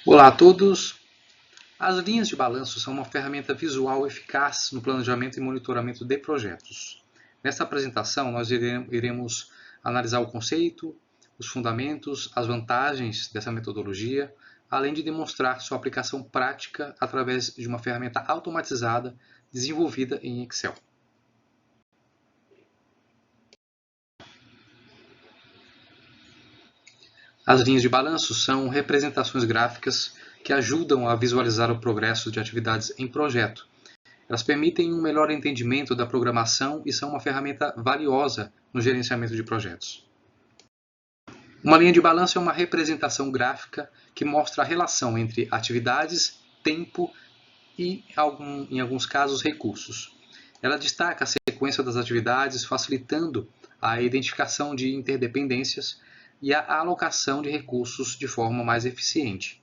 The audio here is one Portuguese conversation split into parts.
Olá a todos! As linhas de balanço são uma ferramenta visual eficaz no planejamento e monitoramento de projetos. Nesta apresentação, nós iremos analisar o conceito, os fundamentos, as vantagens dessa metodologia, além de demonstrar sua aplicação prática através de uma ferramenta automatizada desenvolvida em Excel. As linhas de balanço são representações gráficas que ajudam a visualizar o progresso de atividades em projeto. Elas permitem um melhor entendimento da programação e são uma ferramenta valiosa no gerenciamento de projetos. Uma linha de balanço é uma representação gráfica que mostra a relação entre atividades, tempo e, em alguns casos, recursos. Ela destaca a sequência das atividades, facilitando a identificação de interdependências e a alocação de recursos de forma mais eficiente.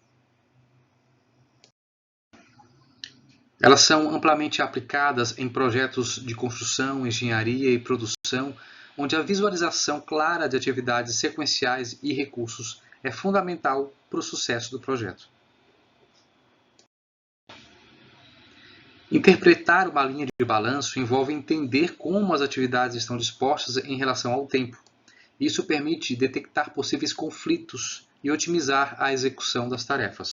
Elas são amplamente aplicadas em projetos de construção, engenharia e produção, onde a visualização clara de atividades sequenciais e recursos é fundamental para o sucesso do projeto. Interpretar uma linha de balanço envolve entender como as atividades estão dispostas em relação ao tempo. Isso permite detectar possíveis conflitos e otimizar a execução das tarefas.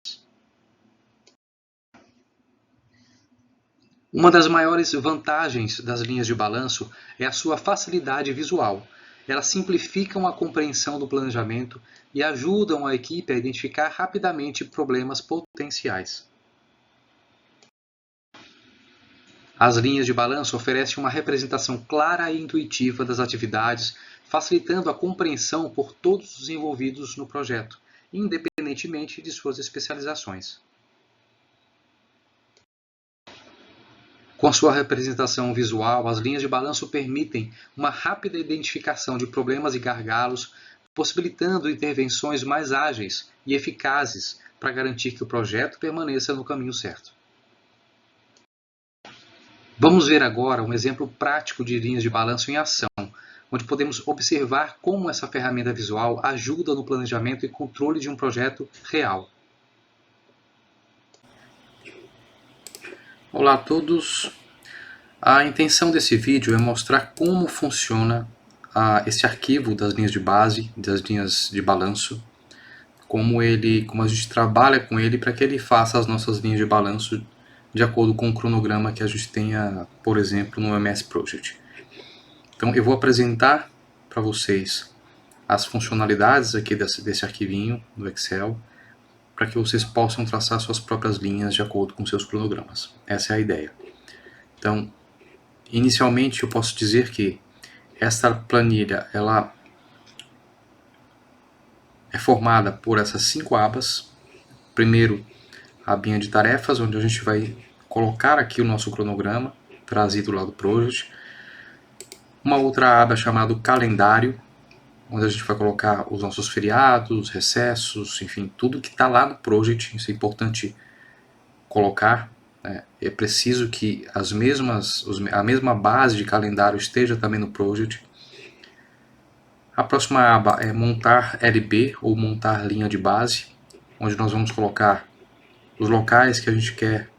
Uma das maiores vantagens das linhas de balanço é a sua facilidade visual. Elas simplificam a compreensão do planejamento e ajudam a equipe a identificar rapidamente problemas potenciais. As linhas de balanço oferecem uma representação clara e intuitiva das atividades, facilitando a compreensão por todos os envolvidos no projeto, independentemente de suas especializações. Com sua representação visual, as linhas de balanço permitem uma rápida identificação de problemas e gargalos, possibilitando intervenções mais ágeis e eficazes para garantir que o projeto permaneça no caminho certo. Vamos ver agora um exemplo prático de linhas de balanço em ação, onde podemos observar como essa ferramenta visual ajuda no planejamento e controle de um projeto real. Olá a todos! A intenção desse vídeo é mostrar como funciona esse arquivo das linhas de base, das linhas de balanço, como a gente trabalha com ele para que ele faça as nossas linhas de balanço de acordo com o cronograma que a gente tenha, por exemplo, no MS Project. Então eu vou apresentar para vocês as funcionalidades aqui desse arquivinho do Excel, para que vocês possam traçar suas próprias linhas de acordo com seus cronogramas. Essa é a ideia. Então, inicialmente eu posso dizer que esta planilha ela é formada por essas 5 abas. Primeiro, a abinha de tarefas, onde a gente vai colocar aqui o nosso cronograma, trazido lá do Project. Uma outra aba chamada calendário, onde a gente vai colocar os nossos feriados, recessos, enfim, tudo que está lá no Project. Isso é importante colocar. É preciso que a mesma base de calendário esteja também no Project. A próxima aba é montar LB, ou montar linha de base, onde nós vamos colocar os locais que a gente quer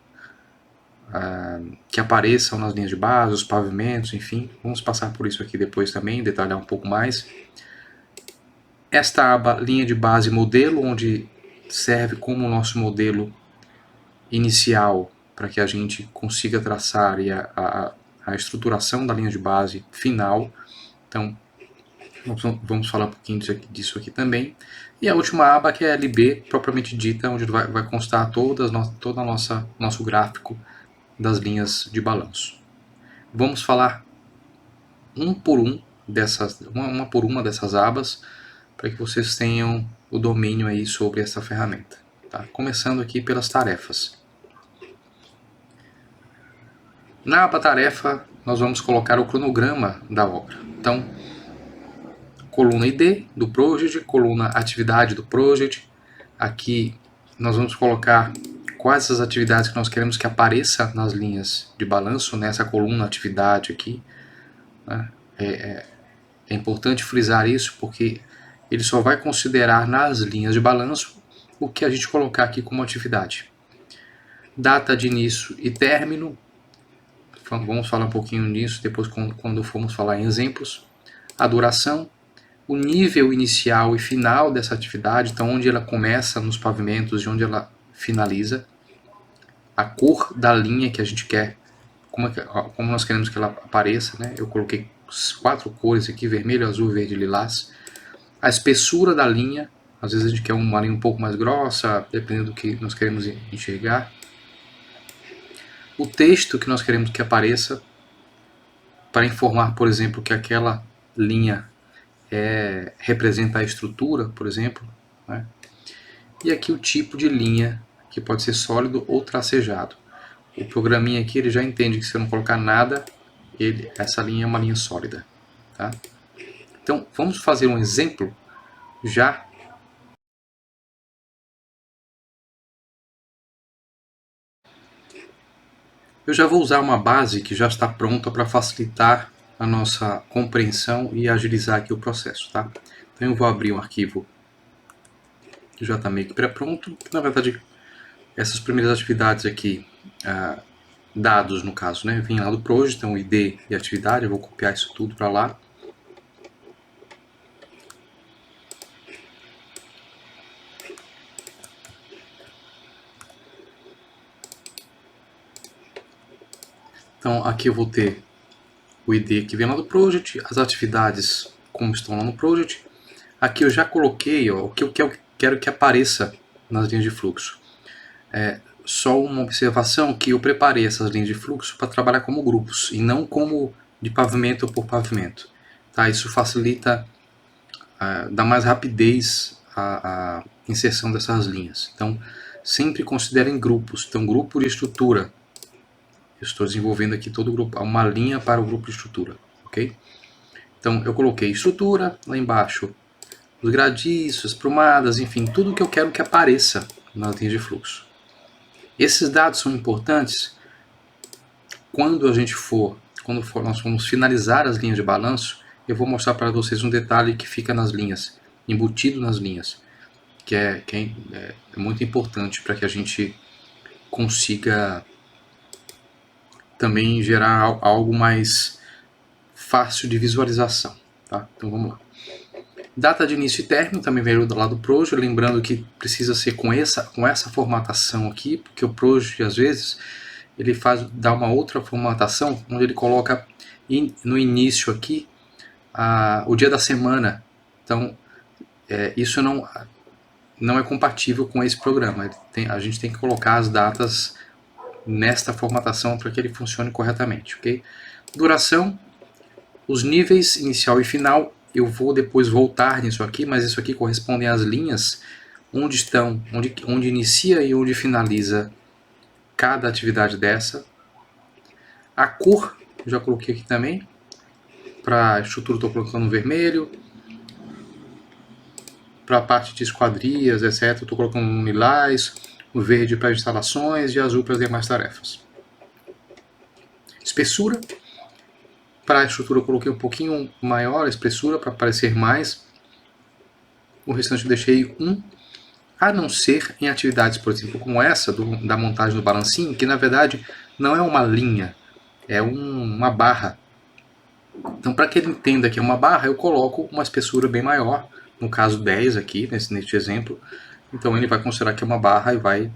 que apareçam nas linhas de base, os pavimentos, enfim. Vamos passar por isso aqui depois também, detalhar um pouco mais. Esta aba, linha de base modelo, onde serve como o nosso modelo inicial para que a gente consiga traçar a estruturação da linha de base final. Então, vamos falar um pouquinho disso aqui também. E a última aba, que é a LB, propriamente dita, onde vai constar todo o nosso gráfico das linhas de balanço. Vamos falar uma por uma dessas abas, para que vocês tenham o domínio aí sobre essa ferramenta. Tá? Começando aqui pelas tarefas. Na aba tarefa, nós vamos colocar o cronograma da obra. Então, coluna ID do Project, coluna atividade do Project. Aqui nós vamos colocar quais as atividades que nós queremos que apareça nas linhas de balanço, nessa coluna atividade aqui. É importante frisar isso, porque ele só vai considerar nas linhas de balanço o que a gente colocar aqui como atividade. Data de início e término, vamos falar um pouquinho nisso depois quando formos falar em exemplos. A duração, o nível inicial e final dessa atividade, então onde ela começa nos pavimentos e onde ela finaliza. A cor da linha que a gente quer, como nós queremos que ela apareça, né? Eu coloquei 4 cores aqui, vermelho, azul, verde e lilás. A espessura da linha, às vezes a gente quer uma linha um pouco mais grossa, dependendo do que nós queremos enxergar. O texto que nós queremos que apareça, para informar, por exemplo, que aquela linha representa a estrutura, por exemplo, né? E aqui o tipo de linha, que pode ser sólido ou tracejado. O programinha aqui ele já entende que se eu não colocar nada, essa linha é uma linha sólida. Tá? Então, vamos fazer um exemplo já. Eu já vou usar uma base que já está pronta para facilitar a nossa compreensão e agilizar aqui o processo. Tá? Então eu vou abrir um arquivo que já está meio que pré-pronto. Na verdade, essas primeiras atividades aqui, dados no caso, né, vem lá do project, então ID e atividade, eu vou copiar isso tudo para lá. Então aqui eu vou ter o ID que vem lá do project, as atividades como estão lá no project. Aqui eu já coloquei o que eu quero que apareça nas linhas de fluxo. Só uma observação que eu preparei essas linhas de fluxo para trabalhar como grupos e não como de pavimento por pavimento. Tá? Isso facilita, dá mais rapidez à inserção dessas linhas. Então, sempre considerem grupos. Então, grupo de estrutura. Eu estou desenvolvendo aqui todo o grupo, uma linha para o grupo de estrutura. Ok? Então, eu coloquei estrutura, lá embaixo os gradiços, prumadas, enfim, tudo que eu quero que apareça nas linhas de fluxo. Esses dados são importantes quando nós formos finalizar as linhas de balanço. Eu vou mostrar para vocês um detalhe que fica nas linhas, embutido nas linhas, que é muito importante para que a gente consiga também gerar algo mais fácil de visualização. Tá? Então vamos lá. Data de início e término também veio do lado do Project, lembrando que precisa ser com essa formatação aqui, porque o Project às vezes ele dá uma outra formatação, onde ele coloca no início aqui o dia da semana. Então isso não é compatível com esse programa. A gente tem que colocar as datas nesta formatação para que ele funcione corretamente, ok? Duração, os níveis inicial e final. Eu vou depois voltar nisso aqui, mas isso aqui corresponde às linhas onde inicia e onde finaliza cada atividade dessa. A cor, eu já coloquei aqui também. Para a estrutura estou colocando vermelho. Para a parte de esquadrias, etc., estou colocando um lilás, o verde para instalações e azul para as demais tarefas. Espessura. Para a estrutura eu coloquei um pouquinho maior a espessura para aparecer mais. O restante eu deixei 1, a não ser em atividades, por exemplo, como essa da montagem do balancinho, que na verdade não é uma linha, é uma barra. Então, para que ele entenda que é uma barra, eu coloco uma espessura bem maior, no caso 10 aqui, neste exemplo. Então ele vai considerar que é uma barra e vai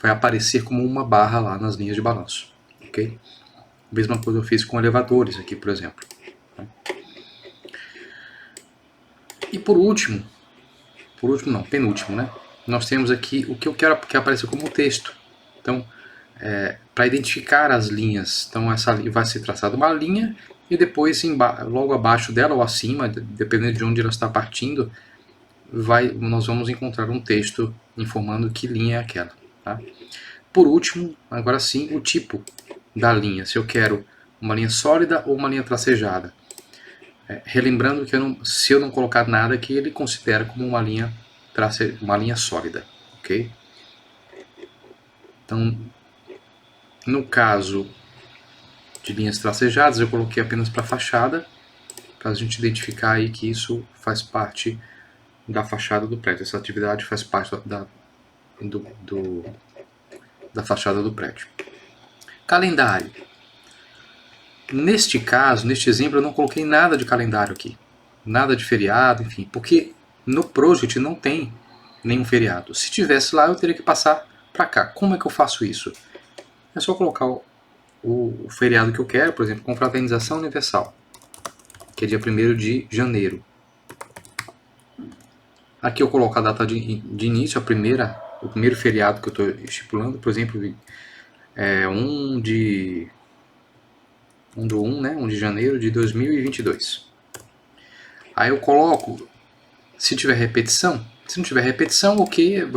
aparecer como uma barra lá nas linhas de balanço. Ok? Mesma coisa eu fiz com elevadores aqui, por exemplo. E por último não, penúltimo, né? Nós temos aqui o que eu quero que apareça como texto. Então, para identificar as linhas, então essa vai ser traçada uma linha e depois logo abaixo dela ou acima, dependendo de onde ela está partindo, nós vamos encontrar um texto informando que linha é aquela. Tá? Por último, agora sim, o tipo da linha, se eu quero uma linha sólida ou uma linha tracejada. Relembrando que se eu não colocar nada aqui, ele considera como uma linha sólida, ok? Então, no caso de linhas tracejadas, eu coloquei apenas para fachada, para a gente identificar aí que isso faz parte da fachada do prédio. Essa atividade faz parte da fachada do prédio. Calendário. Neste caso, neste exemplo, eu não coloquei nada de calendário aqui. Nada de feriado, enfim. Porque no Project não tem nenhum feriado. Se tivesse lá, eu teria que passar para cá. Como é que eu faço isso? É só colocar o feriado que eu quero, por exemplo, Confraternização Universal, que é dia 1º de janeiro. Aqui eu coloco a data de início, o primeiro feriado que eu estou estipulando, por exemplo, 1 de 1 de janeiro de 2022. Aí eu coloco, se tiver repetição, se não tiver repetição, ok,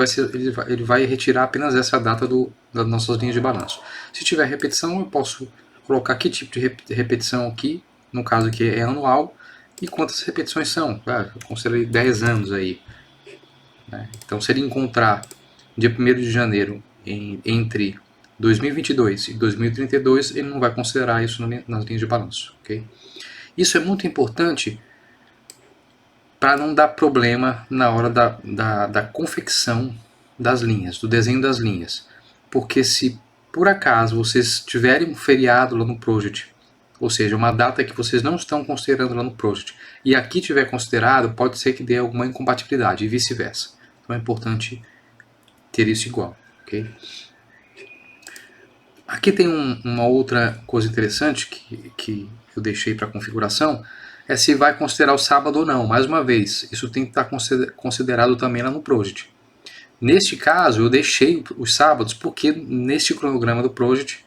ele vai retirar apenas essa data das nossas linhas de balanço. Se tiver repetição, eu posso colocar que tipo de repetição aqui, no caso aqui é anual, e quantas repetições são. Eu considerei 10 anos aí. Então, se ele encontrar dia 1º de janeiro entre 2022 e 2032, ele não vai considerar isso nas linhas de balanço. Okay? Isso é muito importante para não dar problema na hora da confecção das linhas, do desenho das linhas. Porque se por acaso vocês tiverem um feriado lá no Project, ou seja, uma data que vocês não estão considerando lá no Project, e aqui tiver considerado, pode ser que dê alguma incompatibilidade e vice-versa. Então é importante ter isso igual. Okay? Aqui tem uma outra coisa interessante que eu deixei para configuração, é se vai considerar o sábado ou não. Mais uma vez, isso tem que estar considerado também lá no Project. Neste caso, eu deixei os sábados porque neste cronograma do Project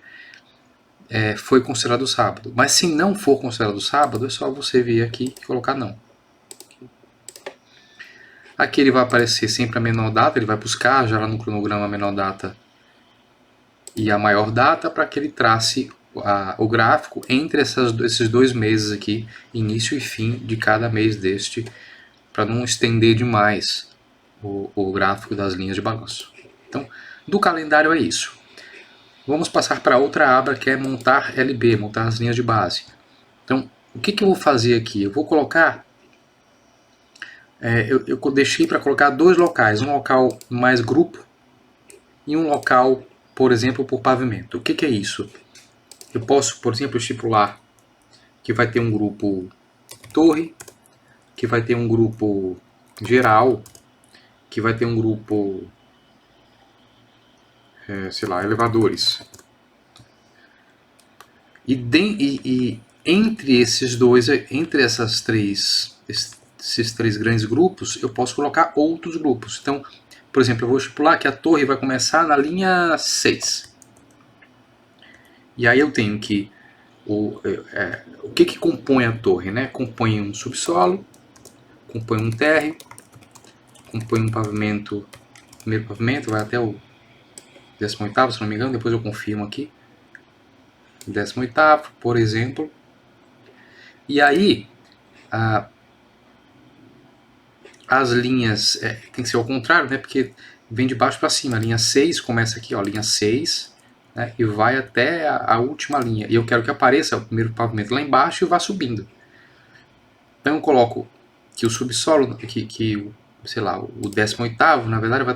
foi considerado sábado. Mas se não for considerado sábado, é só você vir aqui e colocar não. Aqui ele vai aparecer sempre a menor data, ele vai buscar já lá no cronograma a menor data e a maior data para que ele trace o gráfico entre esses 2 meses aqui, início e fim de cada mês deste, para não estender demais o gráfico das linhas de balanço. Então, do calendário é isso. Vamos passar para outra aba que é montar LB, montar as linhas de base. Então, o que eu vou fazer aqui? Eu vou colocar, eu deixei para colocar 2 locais, um local mais grupo e um local, por exemplo, por pavimento. O que é isso? Eu posso, por exemplo, estipular que vai ter um grupo torre, que vai ter um grupo geral, que vai ter um grupo, sei lá, elevadores. E entre esses esses três grandes grupos, eu posso colocar outros grupos. Então, por exemplo, eu vou estipular que a torre vai começar na linha 6. E aí eu tenho que o que compõe a torre, né? Compõe um subsolo, compõe um térreo, compõe um pavimento, primeiro pavimento, vai até o 18º, se não me engano, depois eu confirmo aqui. 18º, por exemplo. E aí, as linhas, tem que ser ao contrário, né? Porque vem de baixo para cima. A linha 6 começa aqui, ó, linha 6, né, e vai até a última linha. E eu quero que apareça o primeiro pavimento lá embaixo e vá subindo. Então eu coloco que o subsolo, sei lá, o 18º, na verdade, vai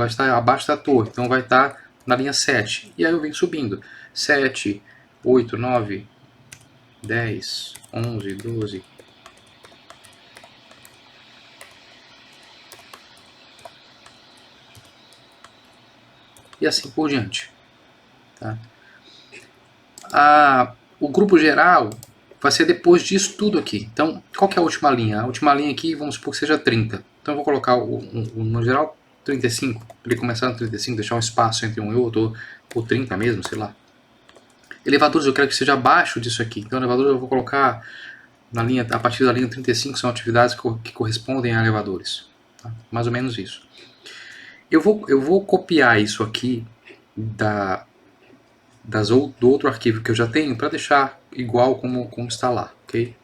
estar abaixo da torre. Então vai estar na linha 7. E aí eu venho subindo. 7, 8, 9, 10, 11, 12... e assim por diante. Tá? O grupo geral vai ser depois disso tudo aqui. Então, qual que é a última linha? A última linha aqui, vamos supor que seja 30. Então eu vou colocar no geral 35. Para ele começar no 35, deixar um espaço entre um e outro, ou 30 mesmo, sei lá. Elevadores eu quero que seja abaixo disso aqui. Então elevadores eu vou colocar a partir da linha 35, são atividades que correspondem a elevadores. Tá? Mais ou menos isso. Eu vou copiar isso aqui do outro arquivo que eu já tenho para deixar igual como está lá, ok?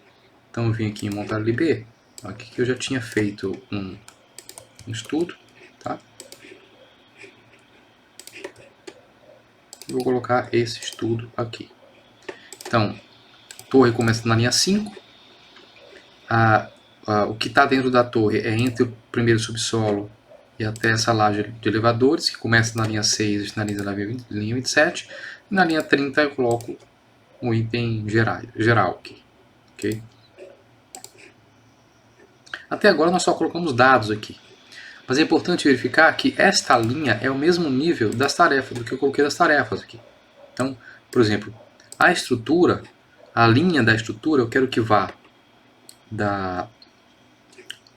Então eu vim aqui em montar LB, aqui que eu já tinha feito um estudo, tá? Vou colocar esse estudo aqui. Então, torre começa na linha 5, o que está dentro da torre é entre o primeiro subsolo e até essa laje de elevadores, que começa na linha 6 e finaliza na linha 27. E na linha 30 eu coloco um item geral aqui. Okay? Até agora nós só colocamos dados aqui. Mas é importante verificar que esta linha é o mesmo nível das tarefas, do que eu coloquei das tarefas aqui. Então, por exemplo, a estrutura, a linha da estrutura, eu quero que vá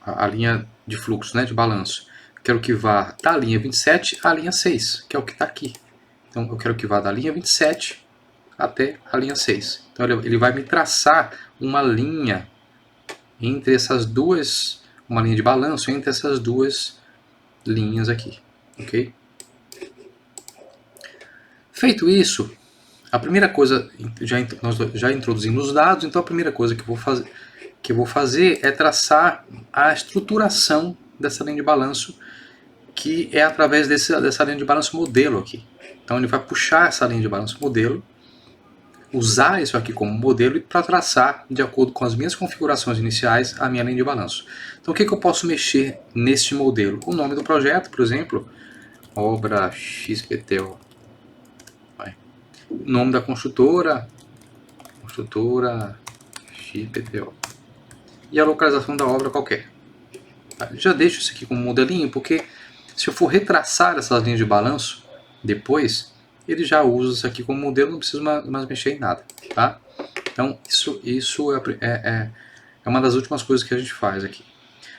a linha de fluxo, né, de balanço. Quero que vá da linha 27 à linha 6, que é o que está aqui. Então eu quero que vá da linha 27 até a linha 6. Então ele vai me traçar uma linha entre essas duas, uma linha de balanço entre essas duas linhas aqui, ok? Feito isso, a primeira coisa, nós já introduzimos os dados, então a primeira coisa que eu vou fazer é traçar a estruturação dessa linha de balanço, que é através dessa linha de balanço modelo aqui. Então ele vai puxar essa linha de balanço modelo, usar isso aqui como modelo para traçar, de acordo com as minhas configurações iniciais, a minha linha de balanço. Então o que eu posso mexer neste modelo? O nome do projeto, por exemplo, obra XPTO. O nome da construtora XPTO. E a localização da obra qualquer. Já deixo isso aqui como modelinho, porque se eu for retraçar essas linhas de balanço depois, ele já usa isso aqui como modelo, não preciso mais mexer em nada, tá? Então isso é uma das últimas coisas que a gente faz aqui.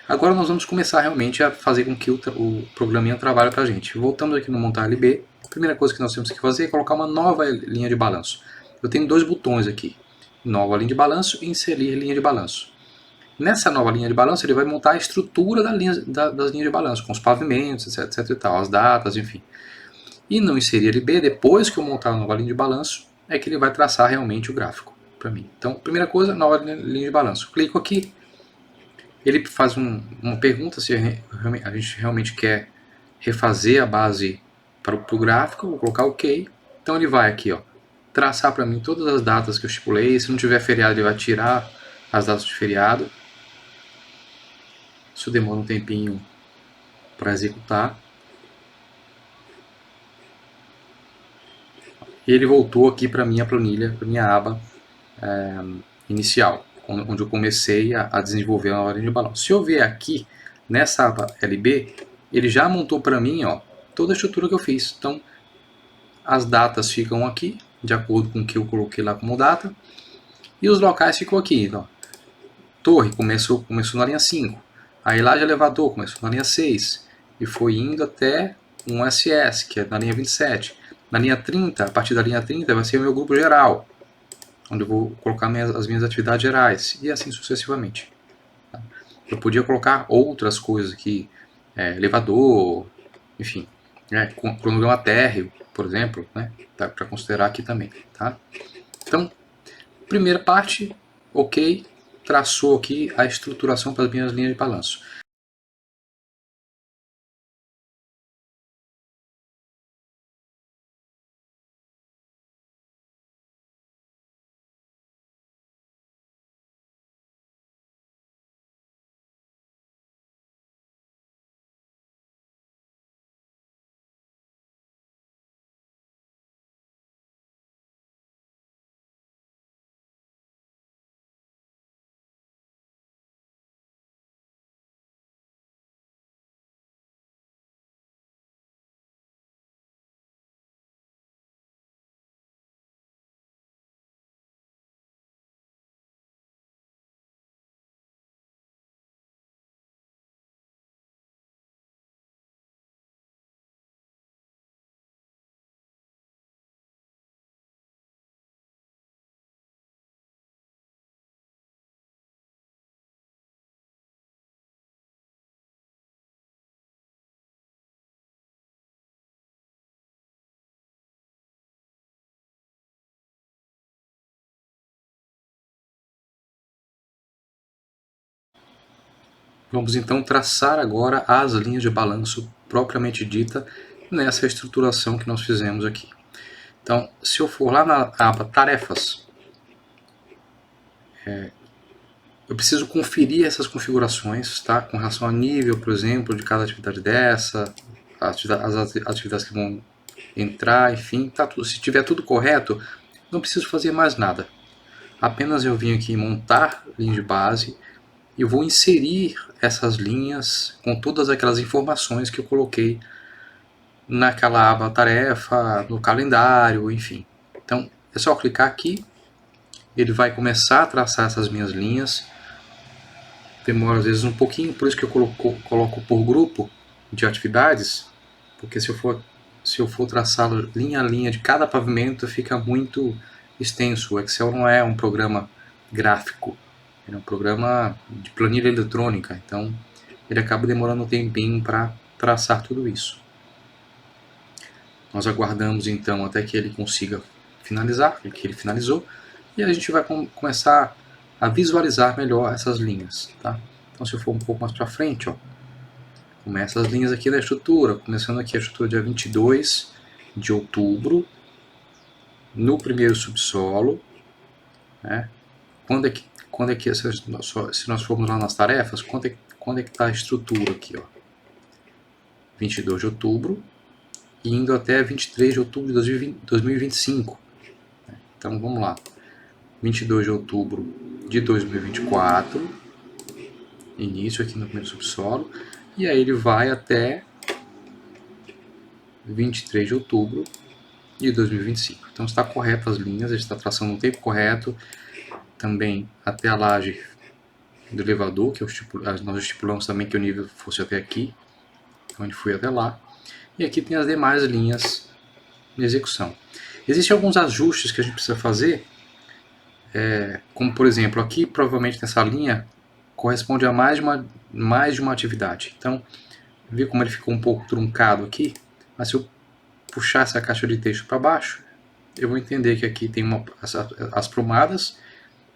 Agora nós vamos começar realmente a fazer com que o programinha trabalhe para a gente. Voltamos aqui no montar LB, a primeira coisa que nós temos que fazer é colocar uma nova linha de balanço. Eu tenho dois botões aqui, nova linha de balanço e inserir linha de balanço. Nessa nova linha de balanço ele vai montar a estrutura das linhas de balanço, com os pavimentos, etc e tal, as datas, enfim. E no inserir LB, depois que eu montar a nova linha de balanço, é que ele vai traçar realmente o gráfico para mim. Então, primeira coisa, nova linha de balanço. Clico aqui, ele faz uma pergunta se a gente realmente quer refazer a base para o gráfico, vou colocar OK. Então ele vai aqui, ó, traçar para mim todas as datas que eu estipulei. Se não tiver feriado, ele vai tirar as datas de feriado. Isso demora um tempinho para executar. E ele voltou aqui para minha planilha, para minha aba inicial, onde eu comecei a desenvolver a nova linha de balanço. Se eu ver aqui, nessa aba LB, ele já montou para mim, ó, toda a estrutura que eu fiz. Então, as datas ficam aqui, de acordo com o que eu coloquei lá como data, e os locais ficam aqui. Ó. Torre começou na linha 5, a laje elevador começou na linha 6, e foi indo até um SS, que é na linha 27. Na linha 30, a partir da linha 30 vai ser o meu grupo geral, onde eu vou colocar as minhas atividades gerais, e assim sucessivamente. Eu podia colocar outras coisas aqui, elevador, enfim, cronograma térreo, por exemplo, né, para considerar aqui também. Tá? Então, primeira parte, ok, traçou aqui a estruturação para as minhas linhas de balanço. Vamos então traçar agora as linhas de balanço propriamente dita nessa estruturação que nós fizemos aqui. Então, se eu for lá na aba Tarefas, eu preciso conferir essas configurações, tá? Com relação ao nível, por exemplo, de cada atividade dessa, as atividades que vão entrar, enfim, tá tudo. Se tiver tudo correto, não preciso fazer mais nada. Apenas eu vim aqui montar linha de base e vou inserir essas linhas com todas aquelas informações que eu coloquei naquela aba tarefa, no calendário, enfim. Então é só clicar aqui, ele vai começar a traçar essas minhas linhas. Demora às vezes um pouquinho, por isso que eu coloco por grupo de atividades, porque se eu for traçar linha a linha de cada pavimento, fica muito extenso. O Excel não é um programa gráfico, ele é um programa de planilha eletrônica, então ele acaba demorando um tempinho para traçar tudo isso. Nós aguardamos então até que ele consiga finalizar, que ele finalizou, e a gente vai começar a visualizar melhor essas linhas, tá? Então se eu for um pouco mais para frente, ó, começa as linhas aqui da estrutura, começando aqui a estrutura dia 22 de outubro, no primeiro subsolo, né? Quando é que se nós formos lá nas tarefas, quando é que está a estrutura aqui, ó? 22 de outubro, indo até 23 de outubro de 2025. Então vamos lá, 22 de outubro de 2024, início aqui no primeiro subsolo, e aí ele vai até 23 de outubro de 2025. Então está correto as linhas, a gente está traçando no tempo correto, também até a laje do elevador, que nós estipulamos também que o nível fosse até aqui, então ele foi até lá, e aqui tem as demais linhas de execução. Existem alguns ajustes que a gente precisa fazer, como por exemplo, aqui provavelmente nessa linha corresponde a mais de uma atividade. Então, vê como ele ficou um pouco truncado aqui, mas se eu puxar essa caixa de texto para baixo, eu vou entender que aqui tem as prumadas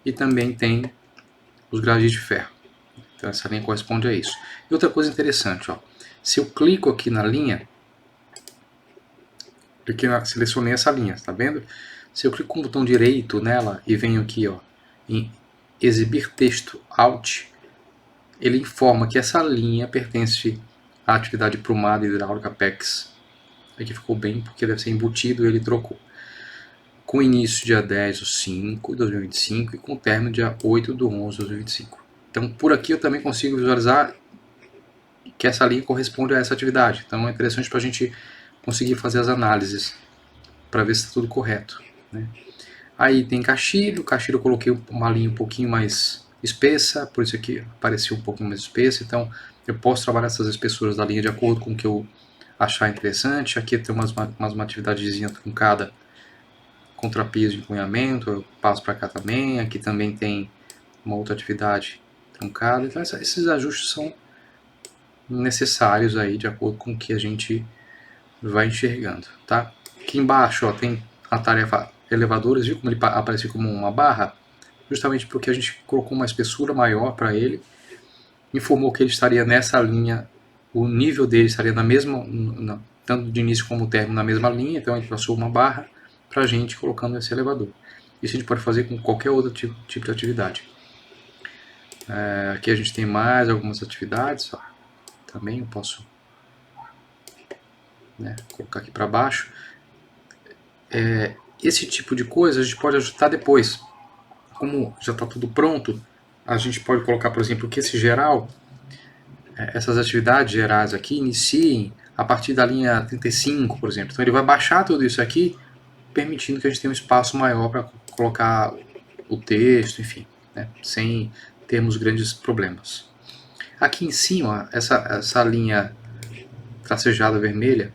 e também tem os gradientes de ferro. Então essa linha corresponde a isso. E outra coisa interessante, ó, se eu clico aqui na linha, selecionei essa linha, tá vendo? Se eu clico com o botão direito nela e venho aqui, ó, em exibir texto Alt, ele informa que essa linha pertence à atividade prumada hidráulica PEX. Aqui ficou bem porque deve ser embutido e ele trocou. Com início dia 10 do 5 de 2025 e com término dia 8 do 11 de 2025. Então por aqui eu também consigo visualizar que essa linha corresponde a essa atividade. Então é interessante para a gente conseguir fazer as análises para ver se está tudo correto, né? Aí tem caixilho eu coloquei uma linha um pouquinho mais espessa, por isso aqui apareceu um pouquinho mais espessa, então eu posso trabalhar essas espessuras da linha de acordo com o que eu achar interessante. Aqui tem uma atividadezinha truncada com trapezo de empunhamento, eu passo para cá também. Aqui também tem uma outra atividade truncada, então esses ajustes são necessários aí de acordo com o que a gente vai enxergando, tá? Aqui embaixo, ó, tem a tarefa elevadores, viu como ele apareceu como uma barra? Justamente porque a gente colocou uma espessura maior para ele, informou que ele estaria nessa linha, o nível dele estaria na mesma, tanto de início como término na mesma linha, então ele passou uma barra para a gente colocando esse elevador. Isso a gente pode fazer com qualquer outro tipo de atividade. Aqui a gente tem mais algumas atividades, ó. Também eu posso, né, colocar aqui para baixo. Esse tipo de coisa a gente pode ajustar depois. Como já está tudo pronto, a gente pode colocar, por exemplo, que esse geral, essas atividades gerais aqui iniciem a partir da linha 35, por exemplo. Então ele vai baixar tudo isso aqui, permitindo que a gente tenha um espaço maior para colocar o texto, enfim, né, sem termos grandes problemas. Aqui em cima, essa linha tracejada vermelha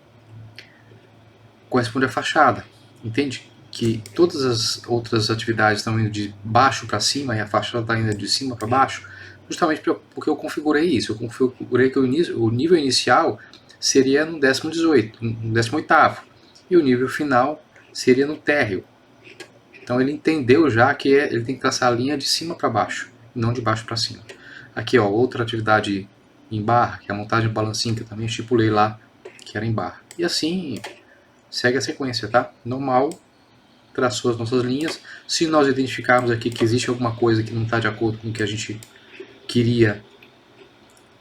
corresponde à fachada, entende? Que todas as outras atividades estão indo de baixo para cima e a fachada está indo de cima para baixo, justamente porque eu configurei isso. Eu configurei que o nível inicial seria no 18º, e o nível final seria no térreo. Então ele entendeu já que ele tem que traçar a linha de cima para baixo, não de baixo para cima. Aqui, ó, outra atividade em barra, que é a montagem de balancinho, que eu também estipulei lá, que era em barra. E assim segue a sequência, tá? Normal, traçou as nossas linhas. Se nós identificarmos aqui que existe alguma coisa que não está de acordo com o que a gente queria,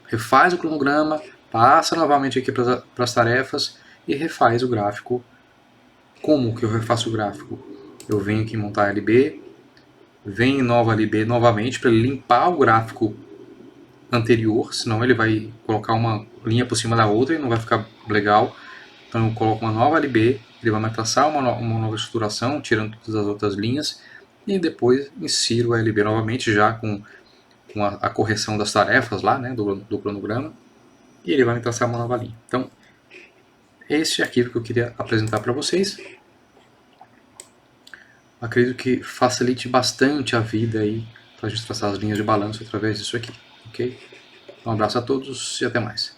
refaz o cronograma, passa novamente aqui para as tarefas e refaz o gráfico. Como que eu refaço o gráfico? Eu venho aqui em montar LB, venho em nova LB novamente para limpar o gráfico anterior, senão ele vai colocar uma linha por cima da outra e não vai ficar legal. Então eu coloco uma nova LB, ele vai me traçar uma nova estruturação, tirando todas as outras linhas, e depois insiro a LB novamente, já com a correção das tarefas lá, né, do cronograma, e ele vai me traçar uma nova linha. Então, esse arquivo que eu queria apresentar para vocês. Acredito que facilite bastante a vida aí para a gente traçar as linhas de balanço através disso aqui, ok? Um abraço a todos e até mais.